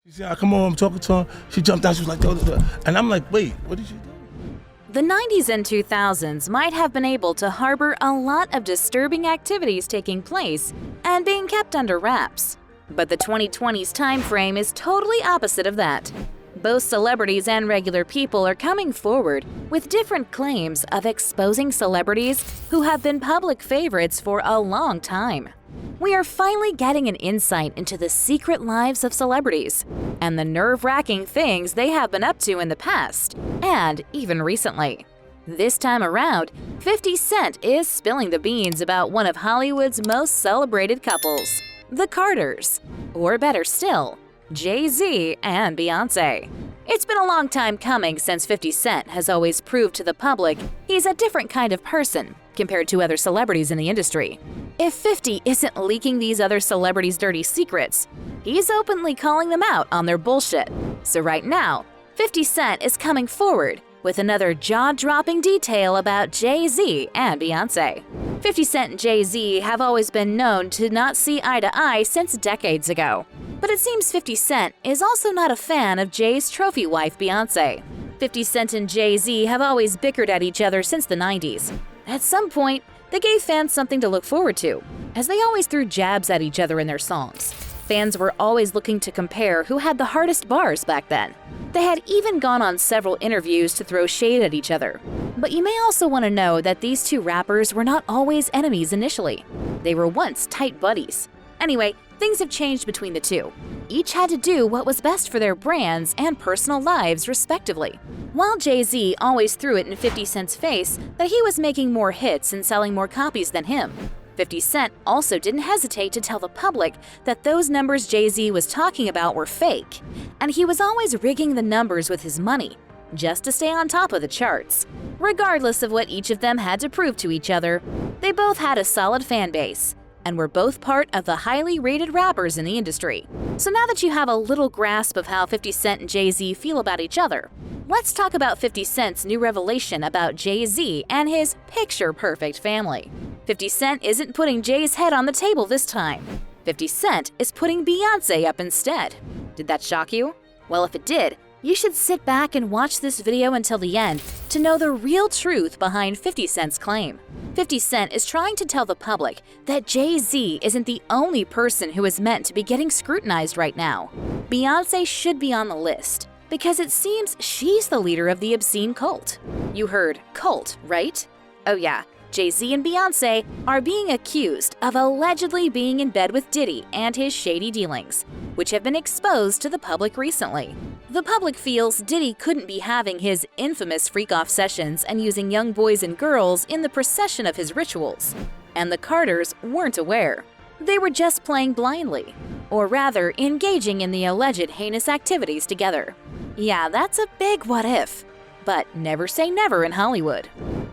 She said, I come on, I'm talking to her. She jumped out, she was like, duh, duh, duh. And I'm like, wait, what did you do? The 90s and 2000s might have been able to harbor a lot of disturbing activities taking place and being kept under wraps. But the 2020s time frame is totally opposite of that. Both celebrities and regular people are coming forward with different claims of exposing celebrities who have been public favorites for a long time. We are finally getting an insight into the secret lives of celebrities and the nerve-wracking things they have been up to in the past and even recently. This time around, 50 Cent is spilling the beans about one of Hollywood's most celebrated couples, the Carters, or better still, JayZ and Beyonce. It's been a long time coming since 50 Cent has always proved to the public he's a different kind of person compared to other celebrities in the industry. If 50 isn't leaking these other celebrities' dirty secrets, he's openly calling them out on their bullshit. So right now, 50 Cent is coming forward with another jaw-dropping detail about JayZ and Beyonce. 50 Cent and JayZ have always been known to not see eye to eye since decades ago. But it seems 50 Cent is also not a fan of Jay's trophy wife Beyonce. 50 Cent and JayZ have always bickered at each other since the 90s. At some point, they gave fans something to look forward to, as they always threw jabs at each other in their songs. Fans were always looking to compare who had the hardest bars back then. They had even gone on several interviews to throw shade at each other. But you may also want to know that these two rappers were not always enemies initially. They were once tight buddies. Anyway, things have changed between the two. Each had to do what was best for their brands and personal lives, respectively. While JayZ always threw it in 50 Cent's face that he was making more hits and selling more copies than him, 50 Cent also didn't hesitate to tell the public that those numbers JayZ was talking about were fake, and he was always rigging the numbers with his money, just to stay on top of the charts. Regardless of what each of them had to prove to each other, they both had a solid fan base, and were both part of the highly rated rappers in the industry. So now that you have a little grasp of how 50 Cent and JayZ feel about each other, let's talk about 50 Cent's new revelation about JayZ and his picture-perfect family. 50 Cent isn't putting Jay's head on the table this time. 50 Cent is putting Beyonce up instead. Did that shock you? Well, if it did, you should sit back and watch this video until the end to know the real truth behind 50 Cent's claim. 50 Cent is trying to tell the public that JayZ isn't the only person who is meant to be getting scrutinized right now. Beyonce should be on the list, because it seems she's the leader of the obscene cult. You heard cult, right? Oh yeah, JayZ and Beyonce are being accused of allegedly being in bed with Diddy and his shady dealings, which have been exposed to the public recently. The public feels Diddy couldn't be having his infamous freak-off sessions and using young boys and girls in the procession of his rituals, and the Carters weren't aware. They were just playing blindly, or rather engaging in the alleged heinous activities together. Yeah, that's a big what if, but never say never in Hollywood.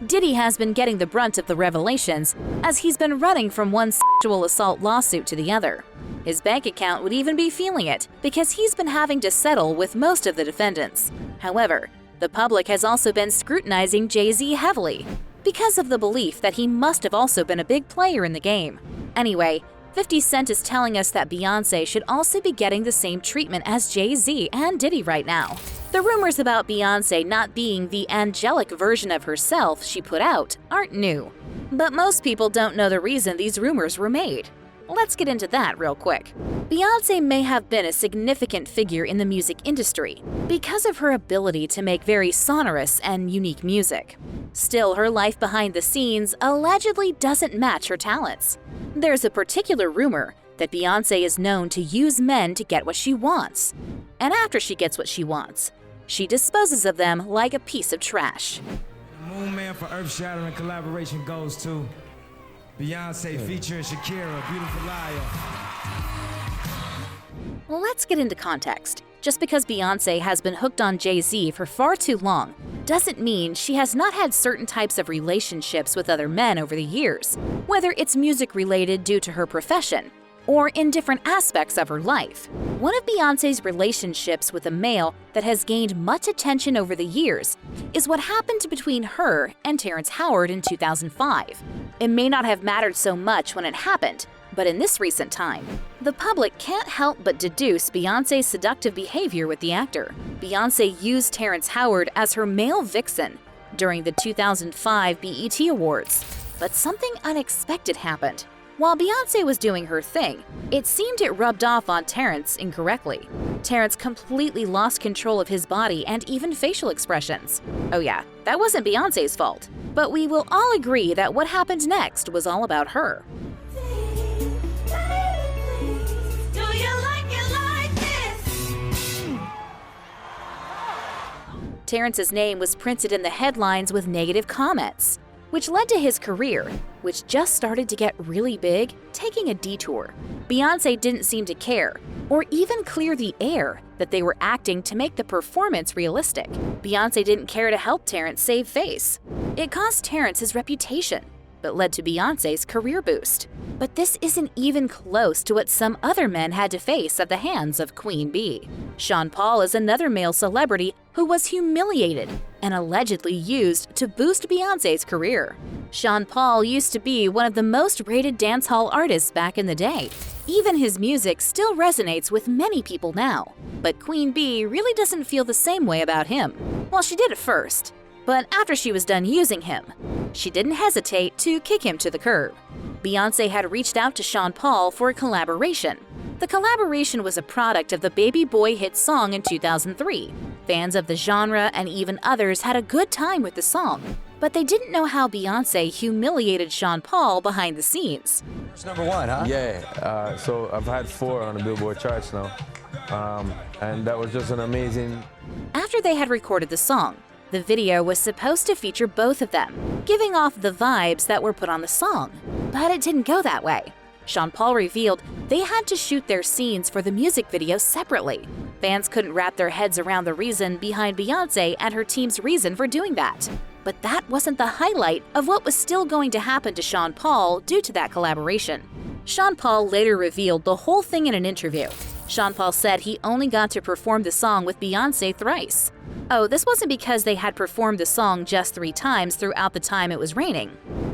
Diddy has been getting the brunt of the revelations as he's been running from one sexual assault lawsuit to the other. His bank account would even be feeling it because he's been having to settle with most of the defendants. However, the public has also been scrutinizing JayZ heavily because of the belief that he must have also been a big player in the game. Anyway, 50 Cent is telling us that Beyonce should also be getting the same treatment as JayZ and Diddy right now. The rumors about Beyonce not being the angelic version of herself she put out aren't new, but most people don't know the reason these rumors were made. Let's get into that real quick. Beyonce may have been a significant figure in the music industry because of her ability to make very sonorous and unique music. Still, her life behind the scenes allegedly doesn't match her talents. There's a particular rumor that Beyonce is known to use men to get what she wants. And after she gets what she wants, she disposes of them like a piece of trash. Moon Man for earth-shattering collaboration goes to Beyonce featuring Shakira, Beautiful Liar. Let's get into context. Just because Beyonce has been hooked on JayZ for far too long doesn't mean she has not had certain types of relationships with other men over the years, whether it's music-related due to her profession or in different aspects of her life. One of Beyonce's relationships with a male that has gained much attention over the years is what happened between her and Terrence Howard in 2005. It may not have mattered so much when it happened, But in this recent time, the public can't help but deduce Beyonce's seductive behavior with the actor. Beyonce used Terrence Howard as her male vixen during the 2005 BET Awards. But something unexpected happened. While Beyonce was doing her thing, it seemed it rubbed off on Terrence incorrectly. Terrence completely lost control of his body and even facial expressions. Oh yeah, that wasn't Beyonce's fault. But we will all agree that what happened next was all about her. Terrence's name was printed in the headlines with negative comments, which led to his career, which just started to get really big, taking a detour. Beyonce didn't seem to care, or even clear the air that they were acting to make the performance realistic. Beyonce didn't care to help Terrence save face. It cost Terrence his reputation, but led to Beyonce's career boost. But this isn't even close to what some other men had to face at the hands of Queen Bee. Shawn Paul is another male celebrity who was humiliated and allegedly used to boost Beyonce's career. Shawn Paul used to be one of the most rated dancehall artists back in the day. Even his music still resonates with many people now. But Queen Bee really doesn't feel the same way about him. Well, she did at first. But after she was done using him, she didn't hesitate to kick him to the curb. Beyonce had reached out to Shawn Paul for a collaboration. The collaboration was a product of the Baby Boy hit song in 2003. Fans of the genre and even others had a good time with the song, but they didn't know how Beyonce humiliated Shawn Paul behind the scenes. It's #1, huh? Yeah, so I've had 4 on the Billboard charts now, and that was just an amazing... After they had recorded the song, the video was supposed to feature both of them, giving off the vibes that were put on the song. But it didn't go that way. Shawn Paul revealed they had to shoot their scenes for the music video separately. Fans couldn't wrap their heads around the reason behind Beyonce and her team's reason for doing that. But that wasn't the highlight of what was still going to happen to Shawn Paul due to that collaboration. Shawn Paul later revealed the whole thing in an interview. Shawn Paul said he only got to perform the song with Beyonce thrice. Oh, this wasn't because they had performed the song just 3 times throughout the time it was raining.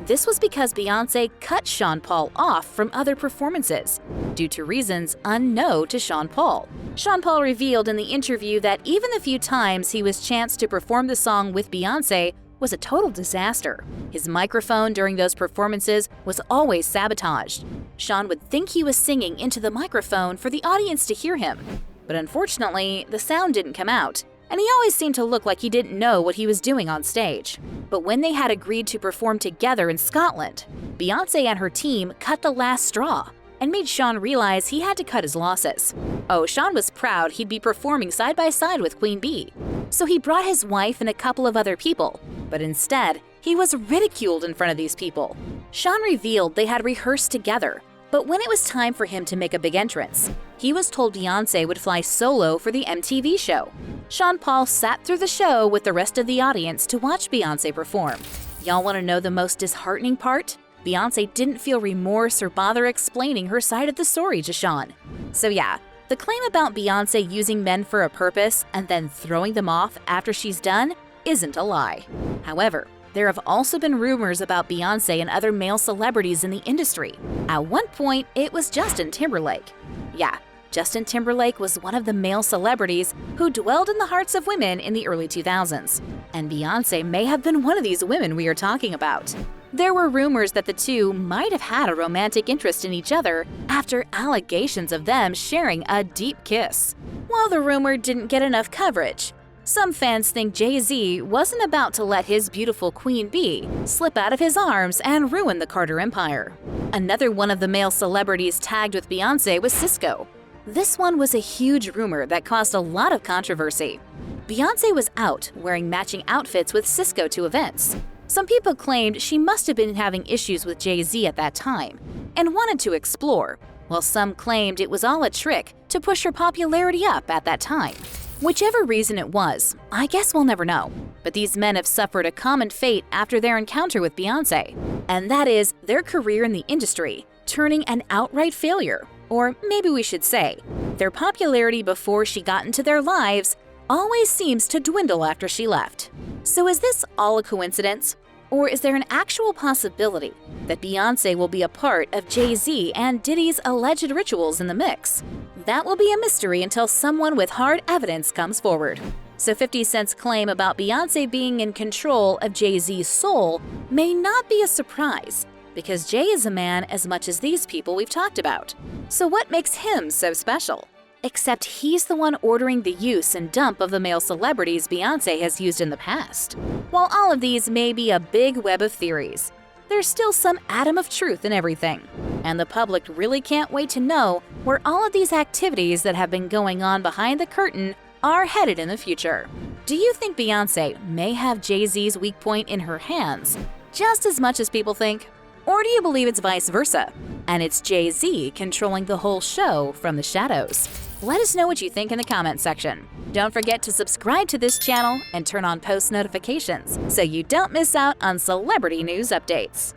This was because Beyonce cut Shawn Paul off from other performances, due to reasons unknown to Shawn Paul. Shawn Paul revealed in the interview that even the few times he was chanced to perform the song with Beyonce was a total disaster. His microphone during those performances was always sabotaged. Shawn would think he was singing into the microphone for the audience to hear him, but unfortunately, the sound didn't come out, and he always seemed to look like he didn't know what he was doing on stage. But when they had agreed to perform together in Scotland, Beyonce and her team cut the last straw and made Shawn realize he had to cut his losses. Oh, Shawn was proud he'd be performing side by side with Queen Bee, so he brought his wife and a couple of other people, but instead, he was ridiculed in front of these people. Shawn revealed they had rehearsed together, but when it was time for him to make a big entrance, he was told Beyonce would fly solo for the MTV show. Shawn Paul sat through the show with the rest of the audience to watch Beyonce perform. Y'all want to know the most disheartening part? Beyonce didn't feel remorse or bother explaining her side of the story to Shawn. So yeah, the claim about Beyonce using men for a purpose and then throwing them off after she's done isn't a lie. However, there have also been rumors about Beyonce and other male celebrities in the industry. At one point, it was Justin Timberlake. Yeah, Justin Timberlake was one of the male celebrities who dwelled in the hearts of women in the early 2000s. And Beyonce may have been one of these women we are talking about. There were rumors that the two might have had a romantic interest in each other after allegations of them sharing a deep kiss. While the rumor didn't get enough coverage, some fans think JayZ wasn't about to let his beautiful Queen Bee slip out of his arms and ruin the Carter Empire. Another one of the male celebrities tagged with Beyonce was Cisco. This one was a huge rumor that caused a lot of controversy. Beyonce was out wearing matching outfits with Cisco to events. Some people claimed she must have been having issues with JayZ at that time and wanted to explore, while some claimed it was all a trick to push her popularity up at that time. Whichever reason it was, I guess we'll never know. But these men have suffered a common fate after their encounter with Beyonce, and that is their career in the industry turning an outright failure. Or maybe we should say, their popularity before she got into their lives always seems to dwindle after she left. So is this all a coincidence? Or is there an actual possibility that Beyonce will be a part of Jay-Z and Diddy's alleged rituals in the mix? That will be a mystery until someone with hard evidence comes forward. So 50 Cent's claim about Beyonce being in control of Jay-Z's soul may not be a surprise, because Jay is a man as much as these people we've talked about. So what makes him so special? Except he's the one ordering the use and dump of the male celebrities Beyonce has used in the past. While all of these may be a big web of theories, there's still some atom of truth in everything. And the public really can't wait to know where all of these activities that have been going on behind the curtain are headed in the future. Do you think Beyonce may have Jay-Z's weak point in her hands, just as much as people think? Or do you believe it's vice versa, and it's Jay-Z controlling the whole show from the shadows? Let us know what you think in the comment section. Don't forget to subscribe to this channel and turn on post notifications so you don't miss out on celebrity news updates.